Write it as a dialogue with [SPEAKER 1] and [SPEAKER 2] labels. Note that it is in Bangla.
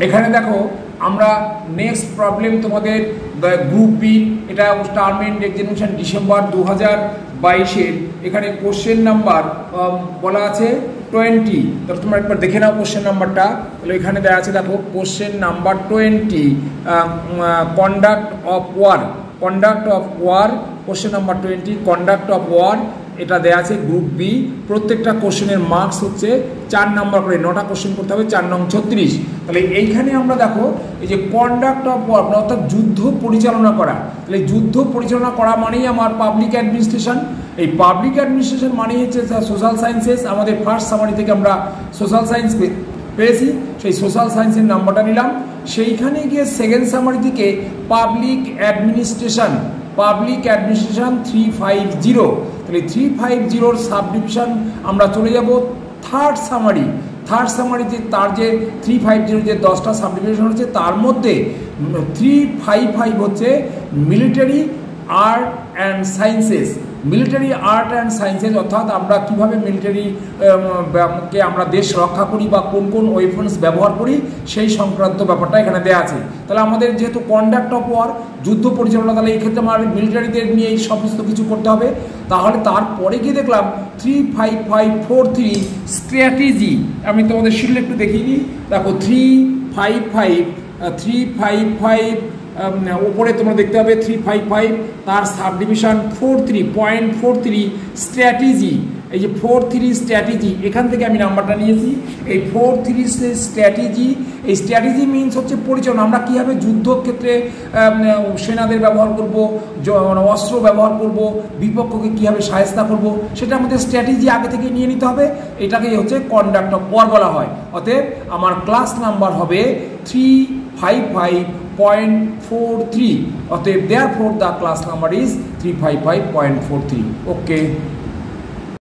[SPEAKER 1] এখানে দেখো আমরা নেক্সট প্রবলেম তোমাদের গ্রুপ বি, এটা টার্ম এন্ড এক্সামিনেশন ডিসেম্বর 2022-এর। এখানে কোশ্চেন নাম্বার বলা আছে 20। তাহলে তোমরা একবার দেখে নাও কোশ্চেন নাম্বারটা। তাহলে এখানে দেওয়া আছে দেখো question number 20, conduct of war. Conduct of war, question number 20 conduct of war, এটা দেওয়া আছে গ্রুপ বি। প্রত্যেকটা কোশ্চেনের মার্কস হচ্ছে 4 নাম্বার করে, 9টা কোশ্চেন করতে হবে, 4 নং 36। তাহলে এইখানে আমরা দেখো এই যে কন্ডাক্ট অফ ওয়ার অর্থাৎ যুদ্ধ পরিচালনা করা। তাহলে যুদ্ধ পরিচালনা করা মানেই আমার পাবলিক অ্যাডমিনিস্ট্রেশন। এই পাবলিক অ্যাডমিনিস্ট্রেশন মানেই হচ্ছে সোশ্যাল সায়েন্সেস। আমাদের ফার্স্ট সামারি থেকে আমরা সোশ্যাল সায়েন্স পেয়েছি, সেই সোশ্যাল সায়েন্সের নাম্বারটা নিলাম। সেইখানে গিয়ে সেকেন্ড সামারি থেকে পাবলিক অ্যাডমিনিস্ট্রেশন 350। তাহলে 350-র সাব ডিভিশন আমরা চলে যাব থার্ড সামারি। থার্ড সামারিতে তার যে 350 যে 10টা সাব ডিভিশন হচ্ছে, তার মধ্যে 355 হচ্ছে military art and sciences. Military art and sciences অর্থাৎ আমরা কীভাবে মিলিটারিকে আমরা দেশ রক্ষা করি বা কোন কোন ওয়েপন্স ব্যবহার করি সেই সংক্রান্ত ব্যাপারটা এখানে দেওয়া আছে। তাহলে আমাদের যেহেতু কন্ডাক্ট অফ ওয়ার যুদ্ধ পরিচালনা, তাহলে এই ক্ষেত্রে আমার মিলিটারিদের নিয়ে এই সমস্ত কিছু করতে হবে। তাহলে তারপরে গিয়ে দেখলাম 35543 স্ট্র্যাটেজি। আমি তোমাদের শিল্ড একটু দেখিয়ে দিই। দেখো 355 উপরে তোমরা দেখতে পাবে 355, তার সাব ডিভিশন 43.43 স্ট্র্যাটেজি। এই যে 43 স্ট্র্যাটেজি, এখান থেকে আমি নাম্বারটা নিয়েছি। এই 43 স্ট্র্যাটেজি, এই স্ট্র্যাটেজি মিনস হচ্ছে পরিচালনা। আমরা কীভাবে যুদ্ধক্ষেত্রে সেনাদের ব্যবহার করব, অস্ত্র ব্যবহার করব, বিপক্ষকে কীভাবে সাহায্য করব, সেটা আমাদের স্ট্র্যাটেজি আগে থেকে নিয়ে নিতে হবে। এটাকেই হচ্ছে কন্ডাক্ট অফ ওয়ার বলা হয়। অতএব আমার ক্লাস নাম্বার হবে 355.43। অতএব therefore the class number is 355.43. Okay.